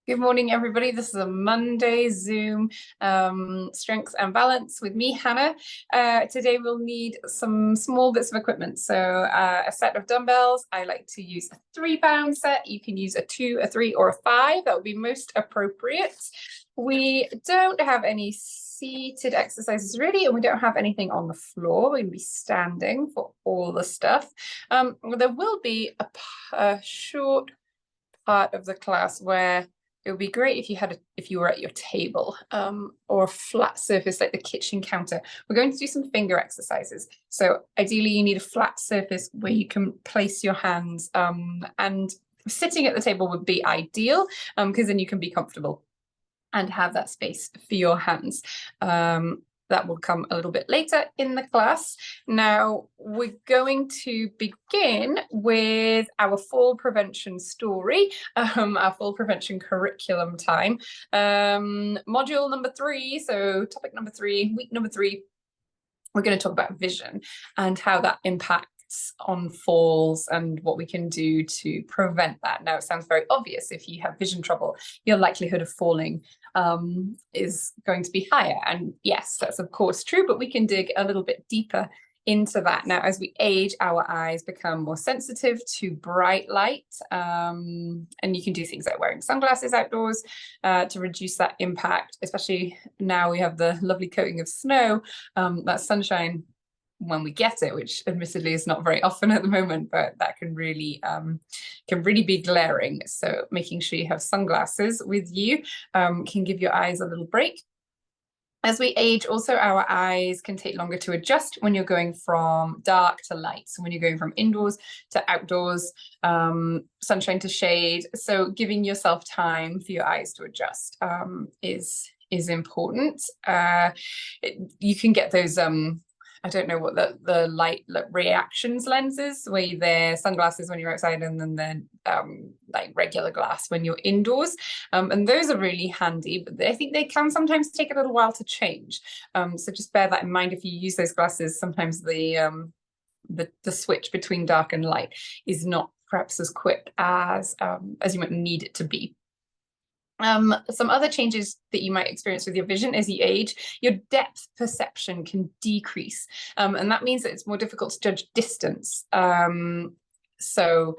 Good morning, everybody. This is a Monday Zoom strength and balance with me, Hannah. Today we'll need some small bits of equipment. So a set of dumbbells. I like to use a 3-pound set. You can use a 2, a 3, or a 5. That would be most appropriate. We don't have any seated exercises really, and we don't have anything on the floor. We're going to be standing for all the stuff. There will be a short part of the class where it would be great if you were at your table or a flat surface like the kitchen counter. We're going to do some finger exercises. So ideally you need a flat surface where you can place your hands, and sitting at the table would be ideal because then you can be comfortable and have that space for your hands. That will come a little bit later in the class. Now, we're going to begin with our fall prevention story, our fall prevention curriculum time. Module number 3, so topic number 3, week number 3, we're going to talk about vision and how that impacts on falls and what we can do to prevent that. Now, it sounds very obvious. If you have vision trouble, your likelihood of falling is going to be higher. And yes, that's of course true, but we can dig a little bit deeper into that. Now, as we age, our eyes become more sensitive to bright light, and you can do things like wearing sunglasses outdoors to reduce that impact, especially now we have the lovely coating of snow, that sunshine when we get it, which admittedly is not very often at the moment, but that can really be glaring. So making sure you have sunglasses with you can give your eyes a little break. As we age, also our eyes can take longer to adjust when you're going from dark to light. So when you're going from indoors to outdoors, sunshine to shade. So giving yourself time for your eyes to adjust is important. You can get those I don't know what the light reactions lenses, where they're sunglasses when you're outside and then they're like regular glass when you're indoors. And those are really handy, but I think they can sometimes take a little while to change. So just bear that in mind if you use those glasses. Sometimes the switch between dark and light is not perhaps as quick as you might need it to be. Some other changes that you might experience with your vision as you age, your depth perception can decrease. And that means that it's more difficult to judge distance. So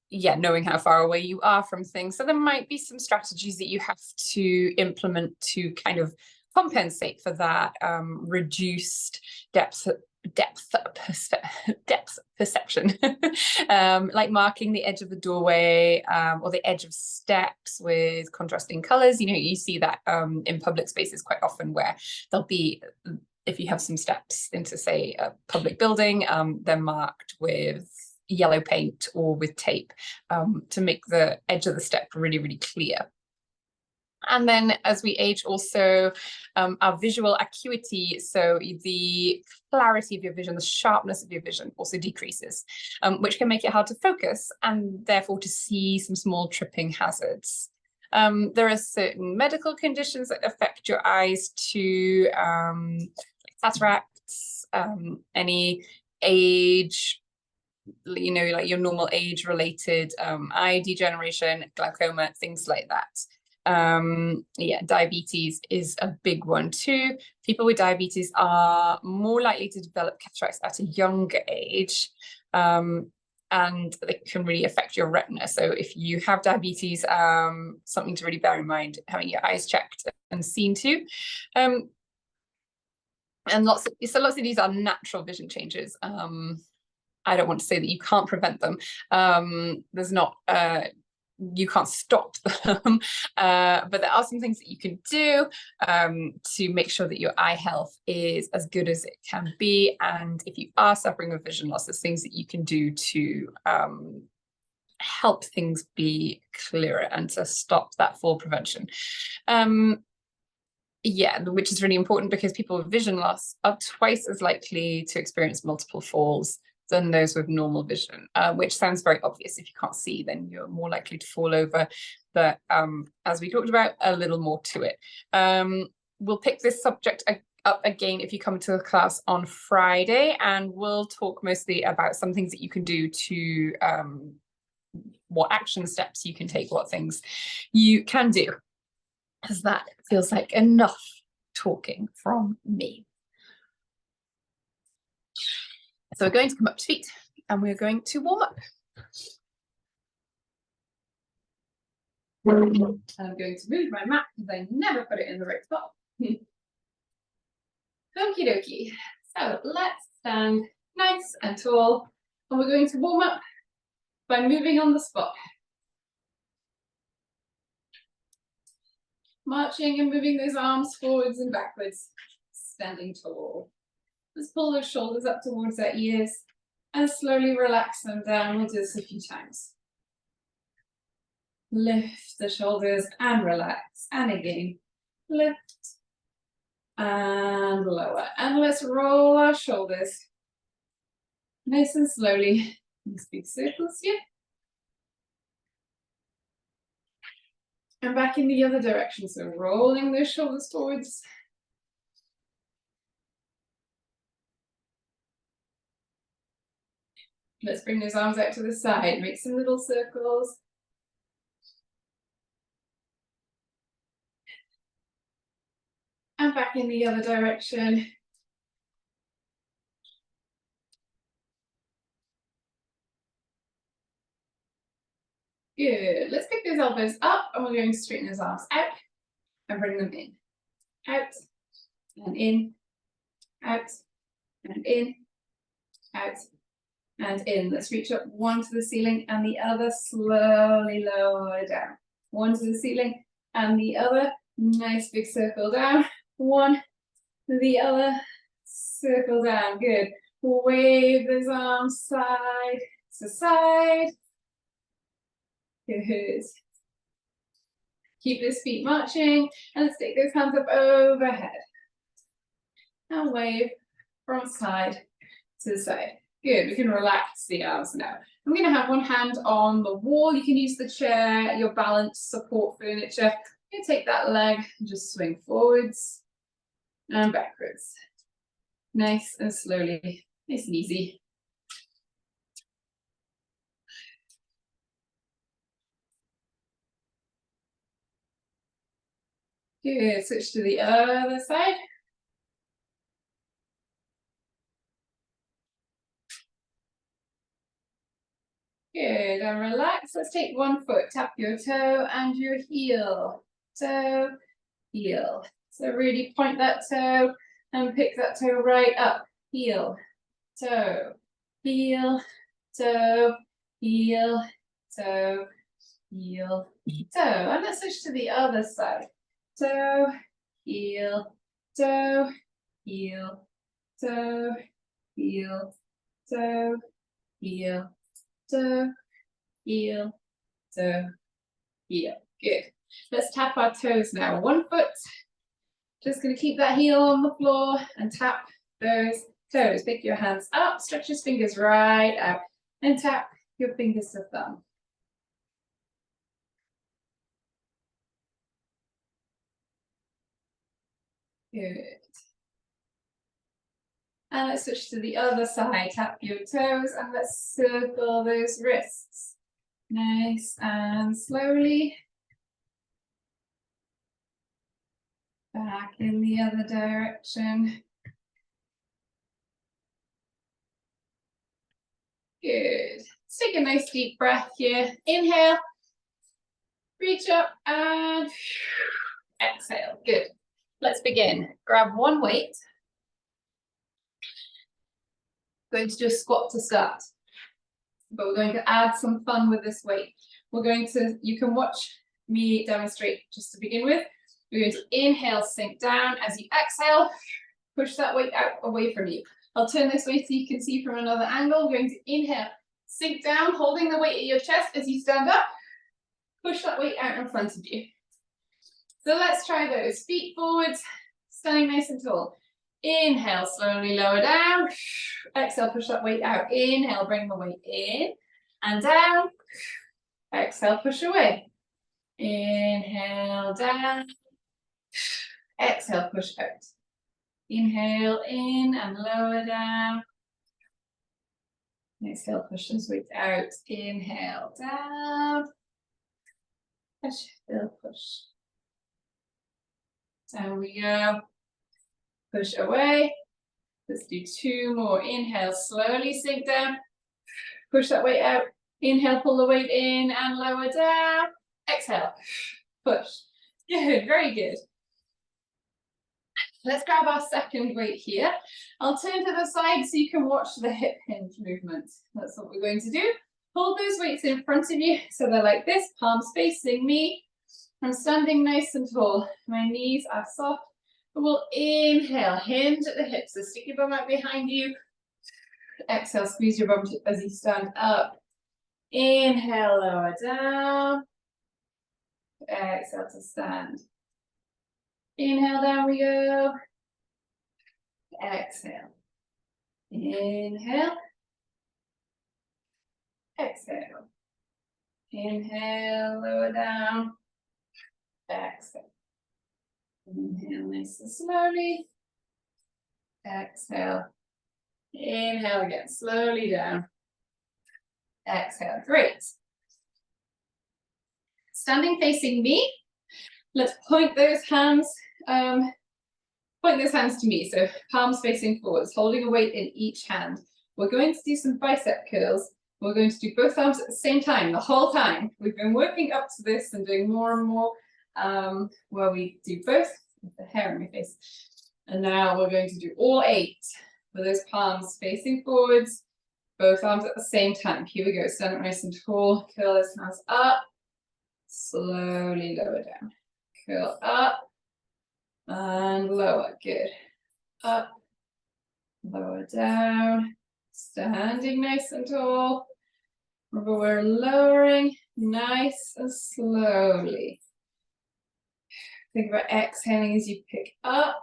yeah, knowing how far away you are from things. So there might be some strategies that you have to implement to kind of compensate for that reduced depth perception, like marking the edge of the doorway or the edge of steps with contrasting colors. You know, you see that in public spaces quite often, where there'll be, if you have some steps into, say, a public building, they're marked with yellow paint or with tape to make the edge of the step really, really clear. And then as we age also, our visual acuity, so the clarity of your vision, the sharpness of your vision also decreases, which can make it hard to focus and therefore to see some small tripping hazards. There are certain medical conditions that affect your eyes too, like cataracts, any age, you know, like your normal age-related eye degeneration, glaucoma, things like that. Yeah, diabetes is a big one too. People with diabetes are more likely to develop cataracts at a younger age, and they can really affect your retina. So if you have diabetes, something to really bear in mind, having your eyes checked and seen to. And lots of these are natural vision changes. I don't want to say that you can't prevent them. There's not you can't stop them, but there are some things that you can do to make sure that your eye health is as good as it can be. And if you are suffering with vision loss, there's things that you can do to help things be clearer and to stop that fall prevention. Yeah, which is really important because people with vision loss are twice as likely to experience multiple falls than those with normal vision, which sounds very obvious. If you can't see, then you're more likely to fall over. But as we talked about, a little more to it. We'll pick this subject up again if you come to the class on Friday, and we'll talk mostly about some things that you can do to what action steps you can take, what things you can do. Because that feels like enough talking from me. So we're going to come up to feet and we're going to warm up. I'm going to move my mat because I never put it in the right spot. Okie dokie. So let's stand nice and tall, and we're going to warm up by moving on the spot. Marching and moving those arms forwards and backwards, standing tall. Let's pull those shoulders up towards our ears and slowly relax them down. We'll do this a few times. Lift the shoulders and relax, and again, lift and lower. And let's roll our shoulders nice and slowly. These big circles here. And back in the other direction, so rolling those shoulders forwards. Let's bring those arms out to the side, make some little circles. And back in the other direction. Good. Let's pick those elbows up and we're going to straighten those arms out and bring them in. Out and in, out and in, out and in. Let's reach up one to the ceiling and the other, slowly lower down. One to the ceiling and the other, nice big circle down. One to the other, circle down. Good. Wave those arms side to side. Good. Keep those feet marching, and let's take those hands up overhead. And wave from side to side. Good, we can relax the arms now. I'm going to have one hand on the wall. You can use the chair, your balance support furniture. You can take that leg and just swing forwards and backwards. Nice and slowly, nice and easy. Good, switch to the other side. Good, and relax. Let's take one foot, tap your toe and your heel. Toe, heel. So really point that toe and pick that toe right up. Heel, toe, heel, toe, heel, toe, heel, toe. And let's switch to the other side. Toe, heel, toe, heel, toe, heel, toe, heel, toe, heel, toe, heel. Good. Let's tap our toes now. One foot. Just going to keep that heel on the floor and tap those toes. Pick your hands up, stretch your fingers right out, and tap your fingers to thumb. Good. And let's switch to the other side. Tap your toes and let's circle those wrists. Nice and slowly. Back in the other direction. Good. Let's take a nice deep breath here. Inhale. Reach up and exhale. Good. Let's begin. Grab one weight. Going to do a squat to start, but we're going to add some fun with this weight. We're going to, you can watch me demonstrate just to begin with. We're going to inhale, sink down. As you exhale, push that weight out away from you. I'll turn this way so you can see from another angle. We're going to inhale, sink down, holding the weight at your chest as you stand up. Push that weight out in front of you. So let's try those. Feet forwards, standing nice and tall. Inhale, slowly lower down. Exhale, push that weight out. Inhale, bring the weight in and down. Exhale, push away. Inhale, down. Exhale, push out. Inhale in and lower down. Exhale, push those weights out. Inhale, down. Push, feel, push. Down we go. Push away. Let's do 2 more. Inhale, slowly sink down. Push that weight out. Inhale, pull the weight in and lower down. Exhale, push. Good, very good. Let's grab our second weight here. I'll turn to the side so you can watch the hip hinge movement. That's what we're going to do. Hold those weights in front of you so they're like this, palms facing me. I'm standing nice and tall. My knees are soft. We'll inhale, hinge at the hips. So stick your bum out behind you. Exhale, squeeze your bum as you stand up. Inhale, lower down. Exhale to stand. Inhale, down we go. Exhale. Inhale. Exhale. Inhale, lower down. Exhale. Inhale nice and slowly. Exhale. Inhale again, slowly down. Exhale, great. Standing facing me. Let's point those hands to me. So palms facing forwards, holding a weight in each hand. We're going to do some bicep curls. We're going to do both arms at the same time, the whole time. We've been working up to this and doing more and more where we do both with the hair on my face. And now we're going to do all 8 with those palms facing forwards, both arms at the same time. Here we go, stand up nice and tall, curl those hands up, slowly lower down. Curl up and lower, good. Up, lower down, standing nice and tall. Remember, we're lowering nice and slowly. Think about exhaling as you pick up.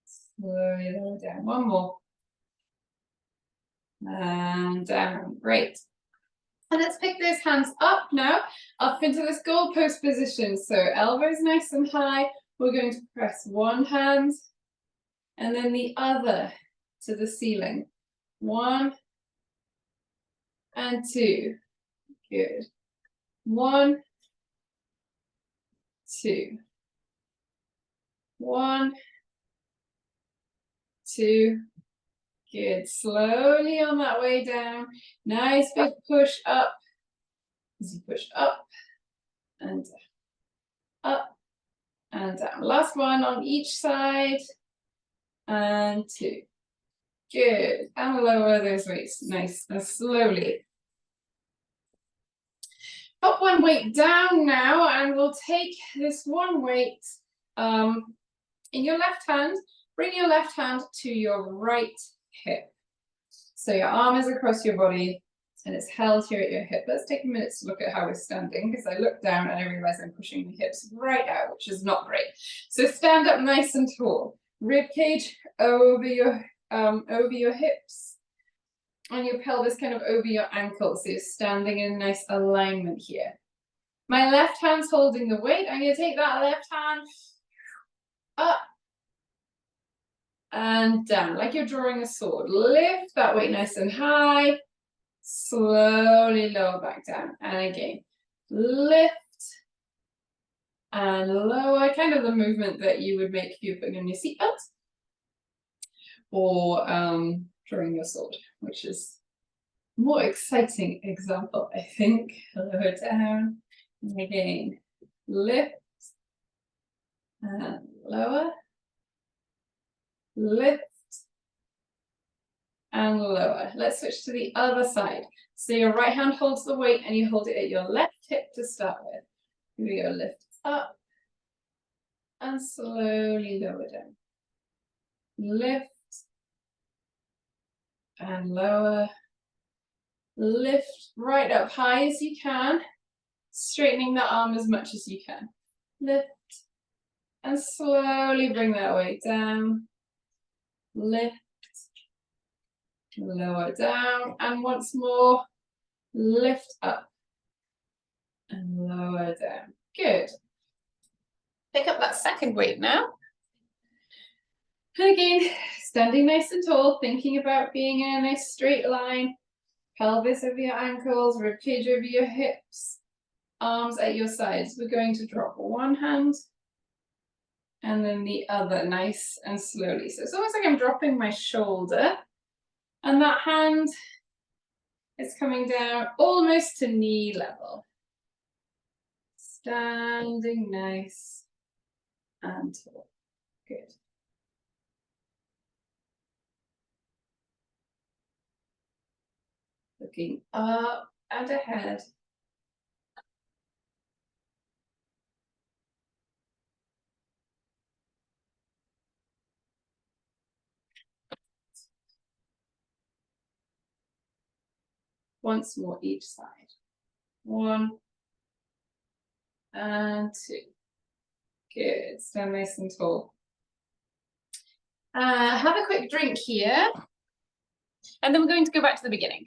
Slowly lower down. One more. And down. Great. And let's pick those hands up now, up into this goalpost position. So elbows nice and high. We're going to press one hand and then the other to the ceiling. 1 and 2. Good. 1, 2. 1, 2. Good. Slowly on that way down. Nice big push up. As you push up and down. Up and down. Last one on each side. And 2. Good. And lower those weights nice and slowly. Pop one weight down now, and we'll take this one weight in your left hand. Bring your left hand to your right hip. So your arm is across your body and it's held here at your hip. Let's take a minute to look at how we're standing, because I look down and I realize I'm pushing the hips right out, which is not great. So stand up nice and tall. Rib cage over your hips. And your pelvis kind of over your ankles. So you're standing in a nice alignment here. My left hand's holding the weight. I'm going to take that left hand up and down, like you're drawing a sword. Lift that weight nice and high. Slowly lower back down. And again, lift and lower. Kind of the movement that you would make if you're putting on your seatbelt. Or drawing your sword, which is a more exciting example, I think. Lower down. And again, lift and lower. Lift and lower. Let's switch to the other side. So your right hand holds the weight and you hold it at your left hip to start with. Here we go, lift up and slowly lower down. Lift and lower. Lift right up high as you can, straightening the arm as much as you can. Lift and slowly bring that weight down. Lift, lower down, and once more, lift up and lower down. Good. Pick up that second weight now. And again, standing nice and tall, thinking about being in a nice straight line, pelvis over your ankles, ribcage over your hips, arms at your sides. We're going to drop one hand and then the other, nice and slowly. So it's almost like I'm dropping my shoulder, and that hand is coming down almost to knee level. Standing nice and tall. Good. Looking up and ahead. Once more each side. 1 and 2. Good. Stand nice and tall. Have a quick drink here. And then we're going to go back to the beginning.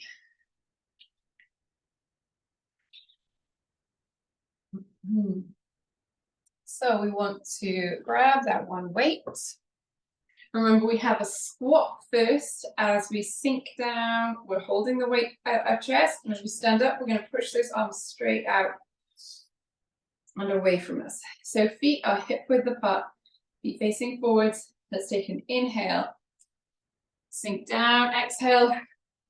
So we want to grab that one weight. Remember, we have a squat first. As we sink down, we're holding the weight at our chest. And as we stand up, we're going to push those arms straight out and away from us. So feet are hip width apart, feet facing forwards. Let's take an inhale. Sink down, exhale,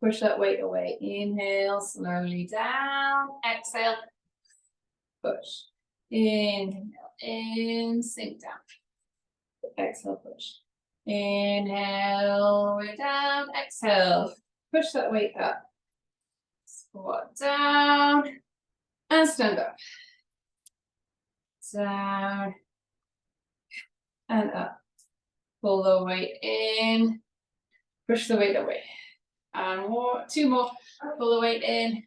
push that weight away. Inhale, slowly down, exhale, push. Inhale, in, sink down. Exhale, push. Inhale, way down, exhale, push that weight up. Squat down, and stand up. Down, and up. Pull the weight in, push the weight away. And more, 2 more. Pull the weight in,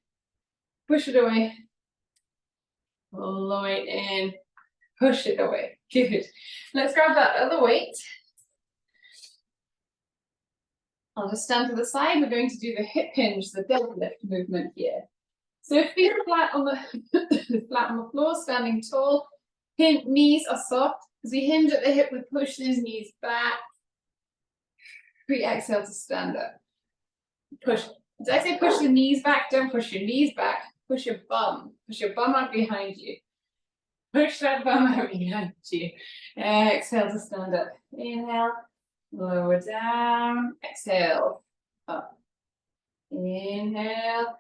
push it away. Pull the weight in, push it away. Good. Let's grab that other weight. I'll just stand to the side. We're going to do the hip hinge, the deadlift movement here. So feet flat on the flat on the floor, standing tall. Knees are soft. As we hinge at the hip, we push those knees back. We exhale to stand up. Push. Did I say push the knees back? Don't push your knees back. Push your bum. Push your bum out behind you. Push that bum out behind you. Exhale to stand up. Inhale. Lower down. Exhale. Up. Inhale.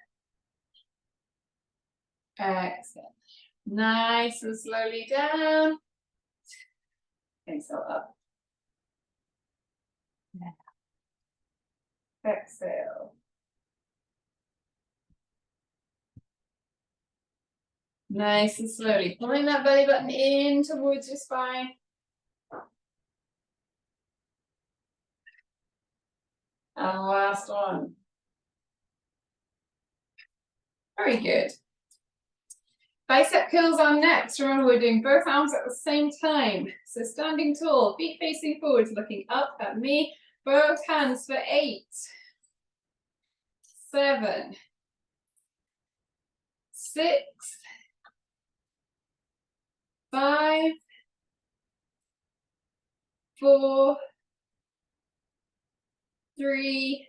Exhale. Nice and slowly down. Exhale up. Exhale. Nice and slowly. Pulling that belly button in towards your spine. And last one. Very good. Bicep curls are next. Remember, we're doing both arms at the same time. So standing tall, feet facing forwards, looking up at me. Both hands for 8, 7, 6, 5, 4, 3,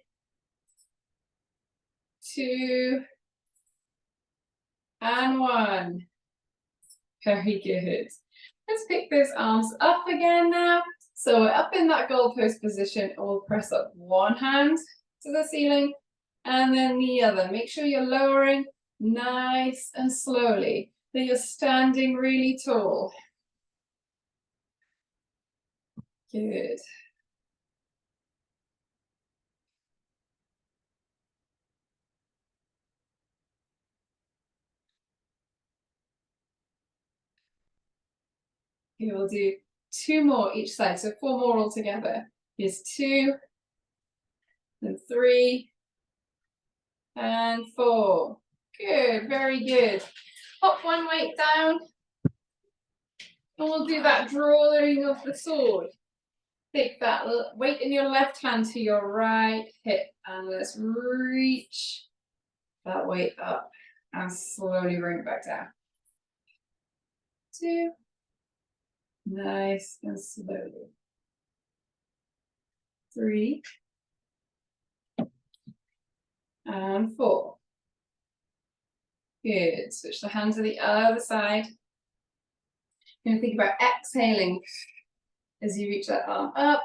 2, and 1. Very good. Let's pick those arms up again now. So we're up in that goalpost position, and we'll press up one hand to the ceiling and then the other. Make sure you're lowering nice and slowly, that you're standing really tall. Good. Okay, we'll do 2 more each side, so 4 more altogether. Here's 2, then 3, and 4. Good, very good. Pop one weight down, and we'll do that drawing of the sword. Take that weight in your left hand to your right hip, and let's reach that weight up and slowly bring it back down. 2. Nice and slowly. 3, and 4. Good. Switch the hand to the other side. You're going to think about exhaling as you reach that arm up.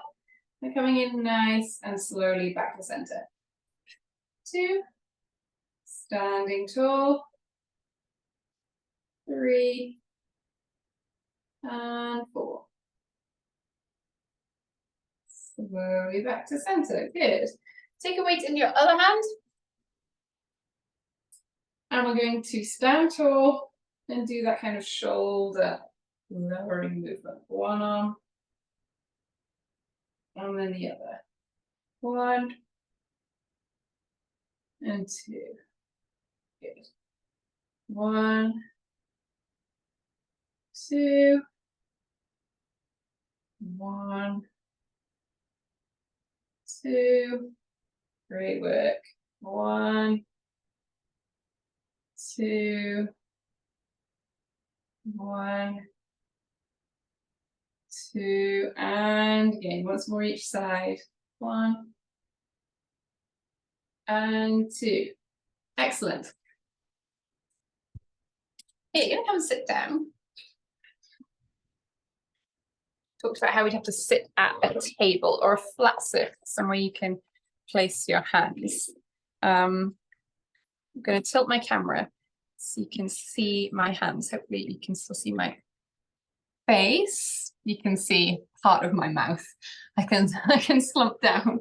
And coming in nice and slowly back to center. 2, standing tall. 3, and 4. Slowly back to center. Good. Take a weight in your other hand. And we're going to stand tall and do that kind of shoulder lowering movement. One arm, and then the other. 1 and 2. Good. 1, 2, 1, 2. Great work. 1, 2, 1, 2, and again, once more each side. 1 and 2. Excellent. Okay, you're gonna come and sit down. Talked about how we'd have to sit at a table or a flat surface, somewhere you can place your hands. I'm going to tilt my camera so you can see my hands. Hopefully you can still see my face. You can see part of my mouth. I can slump down.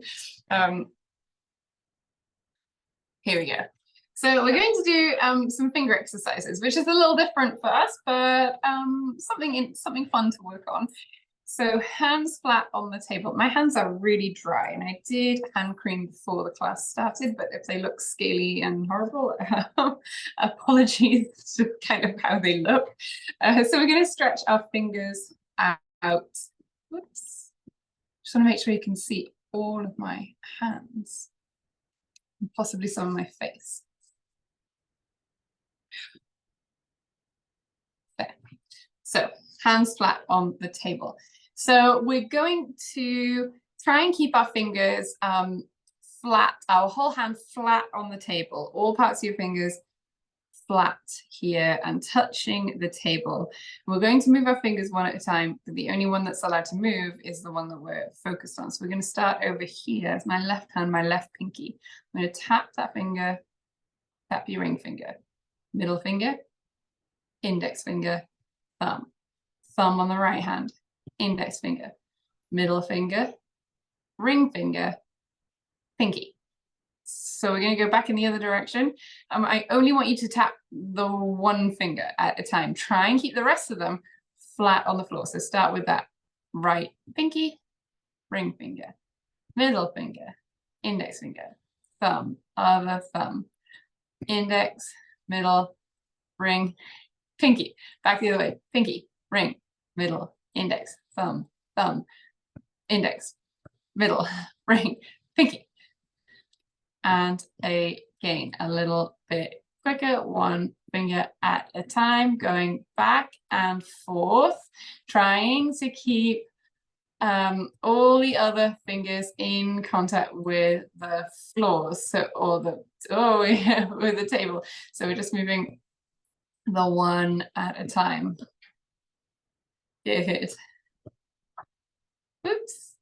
Here we go. So we're going to do some finger exercises, which is a little different for us, but something fun to work on. So hands flat on the table. My hands are really dry, and I did hand cream before the class started, but if they look scaly and horrible, apologies to kind of how they look. So we're going to stretch our fingers out. Whoops. Just want to make sure you can see all of my hands, and possibly some of my face. There. So hands flat on the table. So we're going to try and keep our fingers flat, our whole hand flat on the table, all parts of your fingers flat here and touching the table. We're going to move our fingers one at a time, but the only one that's allowed to move is the one that we're focused on. So we're going to start over here. It's my left hand, my left pinky. I'm going to tap that finger, tap your ring finger, middle finger, index finger, thumb. Thumb on the right hand, index finger, middle finger, ring finger, pinky. So we're going to go back in the other direction. I only want you to tap the one finger at a time. Try and keep the rest of them flat on the floor. So start with that right pinky, ring finger, middle finger, index finger, thumb, other thumb, index, middle, ring, pinky. Back the other way, pinky, ring, middle, index, thumb, thumb, index, middle, ring, pinky. And again, a little bit quicker, one finger at a time, going back and forth, trying to keep all the other fingers in contact with the floors, so with the table. So we're just moving the one at a time. Good. Oops.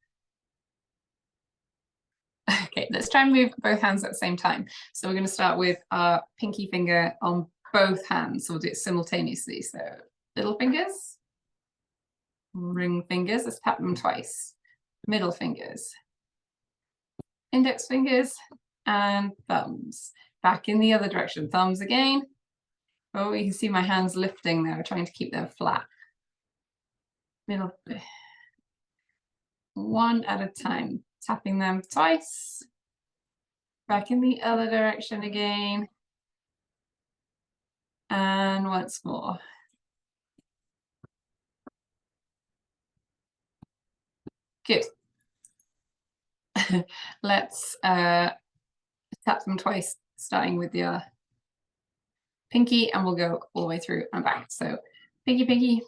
Okay, let's try and move both hands at the same time. So we're going to start with our pinky finger on both hands. So we'll do it simultaneously. So little fingers, ring fingers, let's tap them twice. Middle fingers, index fingers, and thumbs. Back in the other direction, thumbs again. Oh, you can see my hands lifting there, trying to keep them flat. Middle, one at a time, tapping them twice. Back in the other direction again. And once more. Good. Let's tap them twice, starting with your pinky, and we'll go all the way through and back. So pinky, pinky,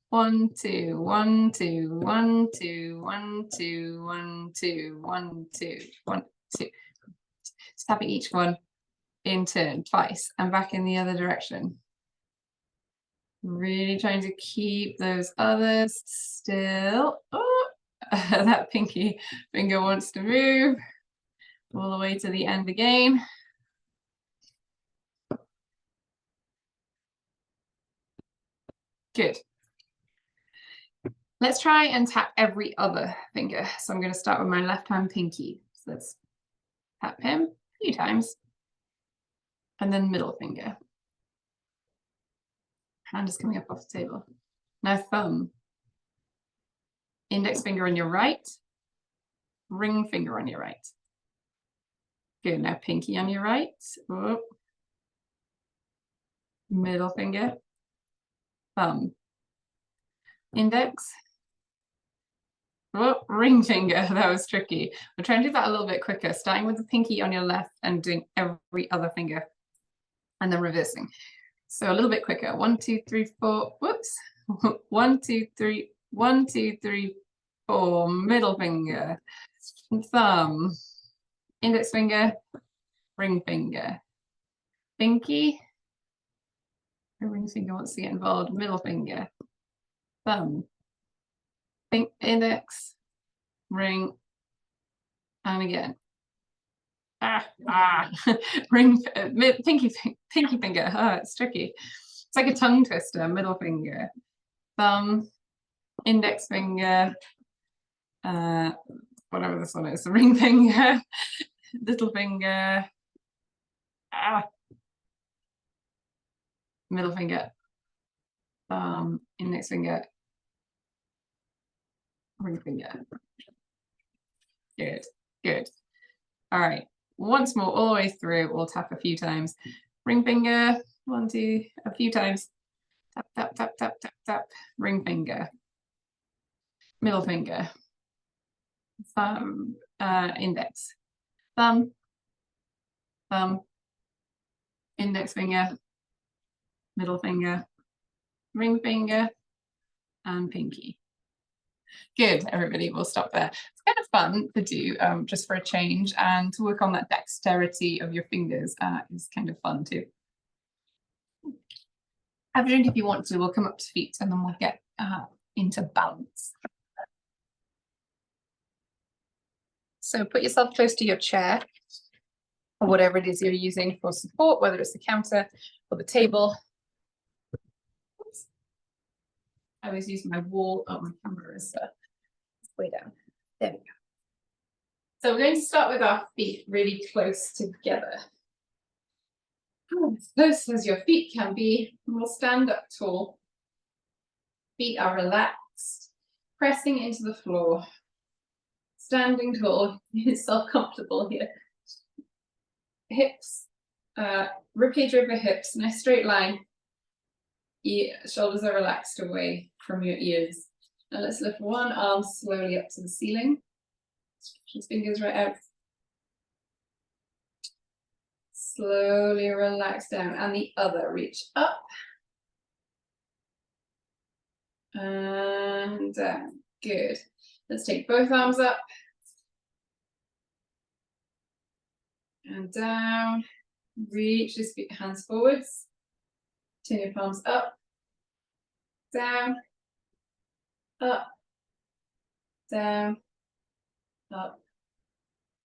1, 2, 1, 2, 1, 2, 1, 2, 1, 2, 1, 2, 1, 2. Tapping each one in turn twice and back in the other direction. Really trying to keep those others still. Oh, that pinky finger wants to move all the way to the end again. Good. Let's try and tap every other finger. So I'm going to start with my left hand pinky. So let's tap him a few times. And then middle finger. Hand is coming up off the table. Now thumb. Index finger on your right. Ring finger on your right. Good. Now pinky on your right. Oh. Middle finger. Thumb. Index. Oh, ring finger. That was tricky. We'll try and do that a little bit quicker, starting with the pinky on your left and doing every other finger and then reversing. So a little bit quicker. 1, 2, 3, 4. Whoops. 1, 2, 3. 1, 2, 3, 4. Middle finger. Thumb. Index finger. Ring finger. Pinky. Ring finger wants to get involved. Middle finger. Thumb. Index. Ring. And again. Ring, pinky finger. Oh, it's tricky. It's like a tongue twister. Middle finger, thumb, index finger, whatever this one is. Ring finger, little finger, middle finger, thumb, index finger, ring finger. Good, good. All right. Once more, all the way through, we'll tap a few times. Ring finger, 1, 2, a few times. Tap, tap, tap, tap, tap, tap. Ring finger. Middle finger. Thumb, index. Thumb. Thumb. Index finger. Middle finger. Ring finger. And pinky. Good, everybody, we'll stop there. It's kind of fun to do just for a change, and to work on that dexterity of your fingers is kind of fun too. Have a drink if you want to. We'll come up to feet and then we'll get into balance. So put yourself close to your chair or whatever it is you're using for support, whether it's the counter or the table. Oops. I always use my wall. Oh, my camera is way down. There we go. So we're going to start with our feet really close together. As close as your feet can be. We'll stand up tall. Feet are relaxed, pressing into the floor. Standing tall, get yourself comfortable here. Hips, ribcage over hips, nice straight line. Shoulders are relaxed away from your ears. Now let's lift one arm slowly up to the ceiling. Stretch fingers right out. Slowly relax down, and the other, reach up. And down, good. Let's take both arms up. And down, reach your hands forwards. Turn your palms up, down, up, down, up,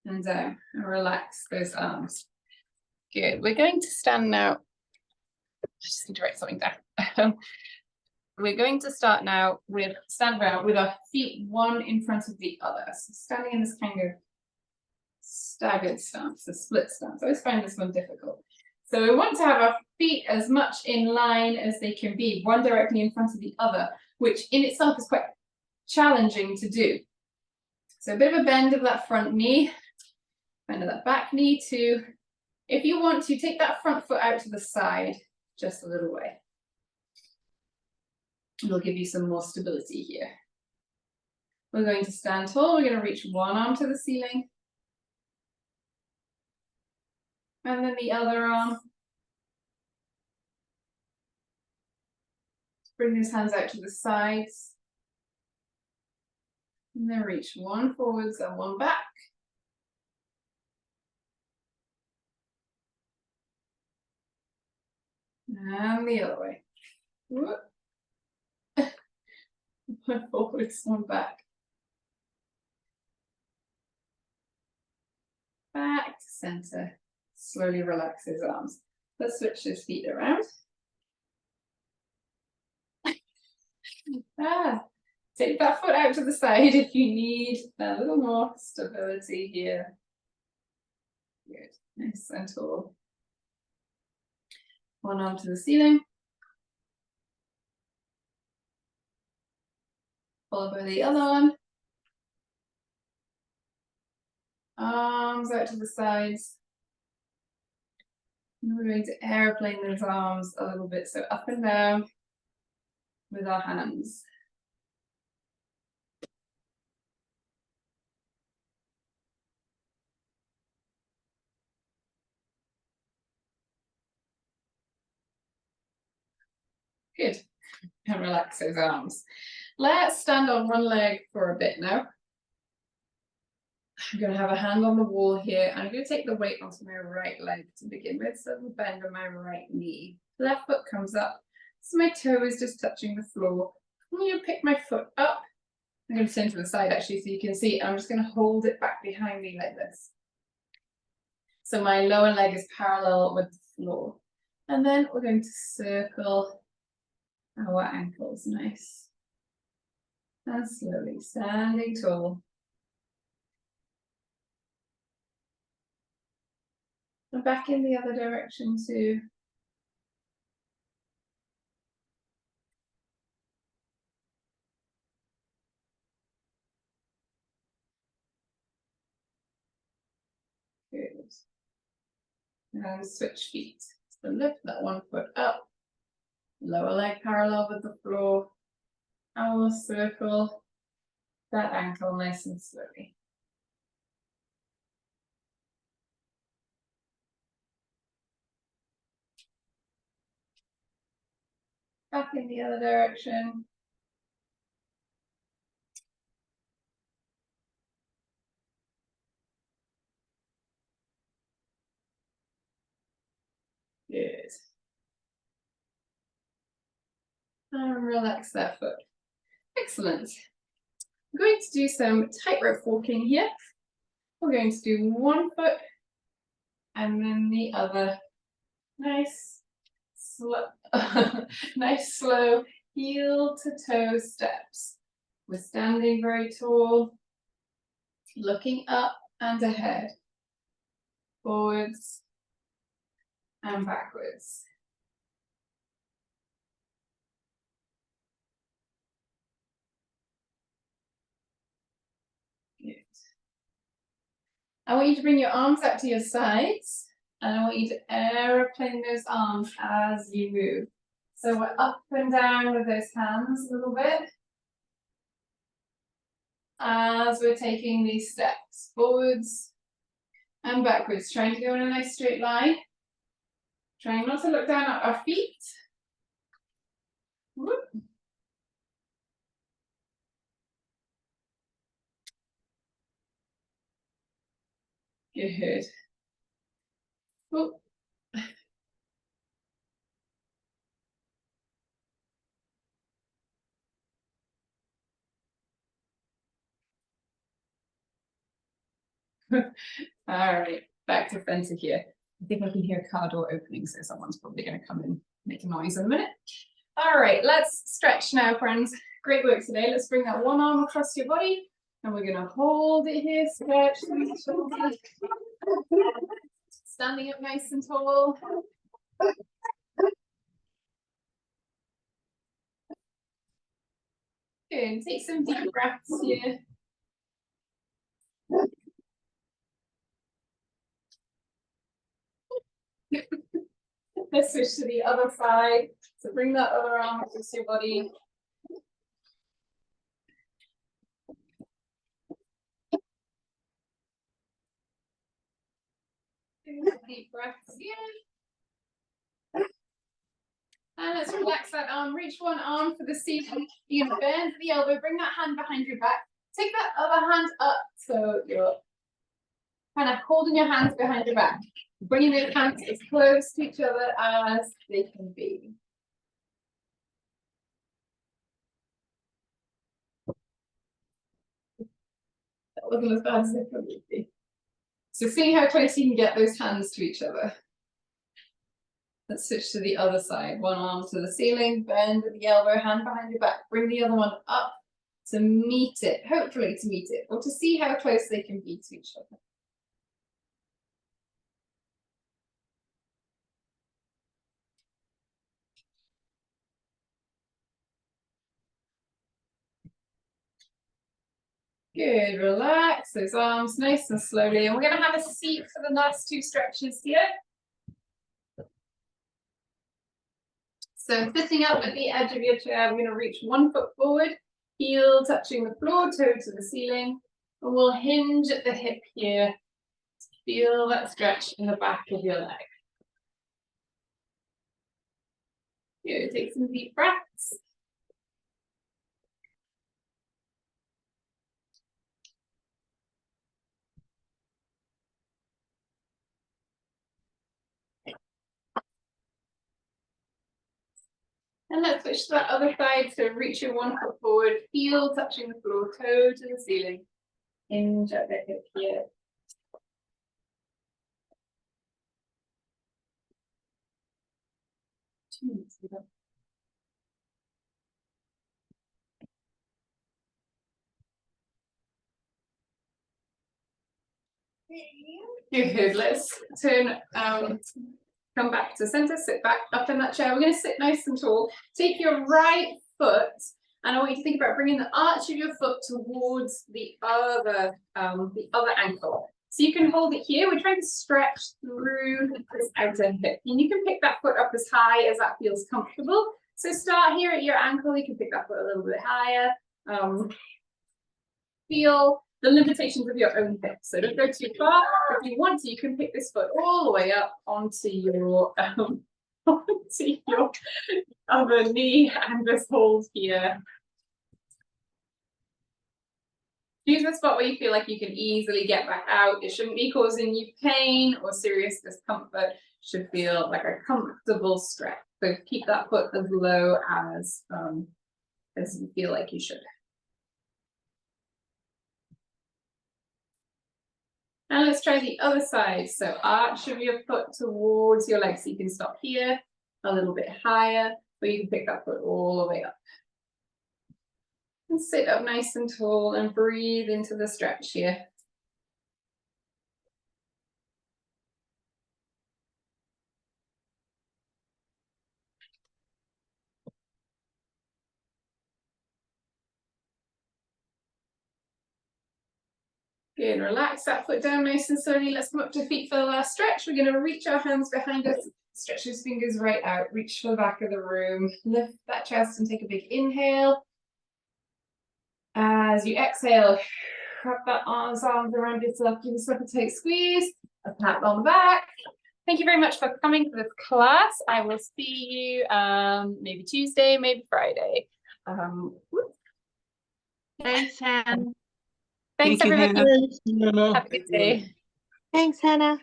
and down. And relax those arms. Good. We're going to stand now. I just need to write something down. We're going to start now with stand around with our feet one in front of the other. So standing in this kind of staggered stance, a split stance. I always find this one difficult. So we want to have our feet as much in line as they can be, one directly in front of the other, which in itself is quite challenging to do. So a bit of a bend of that front knee, bend of that back knee too. If you want to, take that front foot out to the side, just a little way. It'll give you some more stability here. We're going to stand tall. We're going to reach one arm to the ceiling. And then the other arm. Bring those hands out to the sides. And then reach one forwards and one back. And the other way. Whoop. One forwards, one back. Back to center. Slowly relax his arms. Let's switch his feet around. Take that foot out to the side if you need a little more stability here. Good, nice and tall. One arm to the ceiling. Followed by the other one. Arms out to the sides. And we're going to airplane those arms a little bit, so up and down with our hands. Good. And relax those arms. Let's stand on one leg for a bit now. I'm going to have a hand on the wall here. I'm going to take the weight onto my right leg to begin with, so the bend on my right knee. Left foot comes up, so my toe is just touching the floor. I'm going to pick my foot up. I'm going to turn to the side actually so you can see. I'm just going to hold it back behind me like this. So my lower leg is parallel with the floor. And then we're going to circle our ankles, nice. And slowly, standing tall. And back in the other direction too. Good. And switch feet. So lift that one foot up. Lower leg parallel with the floor. And we'll circle that ankle nice and slowly. Back in the other direction. Good. And relax that foot. Excellent. I'm going to do some tightrope walking here. We're going to do one foot and then the other. Nice, slow, nice slow heel to toe steps. We're standing very tall, looking up and ahead, forwards and backwards. Good. I want you to bring your arms out to your sides, and I want you to aeroplane those arms as you move. So we're up and down with those hands a little bit as we're taking these steps forwards and backwards, trying to go in a nice straight line. Trying not to look down at our feet. Whoop. Good. Whoop. All right, back to center here. I think I can hear a car door opening, so someone's probably going to come and make a noise in a minute. All right, let's stretch now, friends. Great work today. Let's bring that one arm across your body, and we're going to hold it here, stretch through the shoulders. Standing up nice and tall. Good, take some deep breaths here. Let's switch to the other side. So bring that other arm across your body. Deep breaths here. And let's relax that arm, reach one arm for the ceiling. You're gonna bend the elbow, bring that hand behind your back. Take that other hand up, so you're kind of holding your hands behind your back. Bringing those hands as close to each other as they can be. That wasn't as bad as it could be. So seeing how close you can get those hands to each other. Let's switch to the other side. One arm to the ceiling, bend the elbow, hand behind your back. Bring the other one up to meet it, hopefully to meet it, or to see how close they can be to each other. Good, relax those arms nice and slowly. And we're going to have a seat for the last two stretches here. So sitting up at the edge of your chair, we're going to reach one foot forward, heel touching the floor, toe to the ceiling. And we'll hinge at the hip here. Feel that stretch in the back of your leg. Good, take some deep breaths. And let's switch to that other side. So reach your one foot forward, heel touching the floor, toe to the ceiling. Hinge at the hip here. Good, let's turn, come back to center, sit back up in that chair. We're going to sit nice and tall. Take your right foot, and I want you to think about bringing the arch of your foot towards the other ankle. So you can hold it here. We're trying to stretch through this outer hip. And you can pick that foot up as high as that feels comfortable. So start here at your ankle. You can pick that foot a little bit higher. Feel the limitations of your own hip. So don't go too far. If you want to, you can pick this foot all the way up onto your other knee and just hold here. Choose a spot where you feel like you can easily get back out. It shouldn't be causing you pain or serious discomfort. It should feel like a comfortable stretch. So keep that foot as low as you feel like you should. And let's try the other side. So arch of your foot towards your leg. So you can stop here, a little bit higher, or you can pick that foot all the way up. And sit up nice and tall and breathe into the stretch here. Good, relax that foot down nice and slowly. Let's come up to feet for the last stretch. We're going to reach our hands behind us, stretch those fingers right out, reach for the back of the room, lift that chest and take a big inhale. As you exhale, wrap that arms around yourself, give yourself a tight squeeze, a pat on the back. Thank you very much for coming to this class. I will see you maybe Tuesday, maybe Friday. Thanks, Hannah. Thanks, everybody. Have a good day. Thanks, Hannah.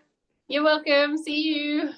You're welcome. See you.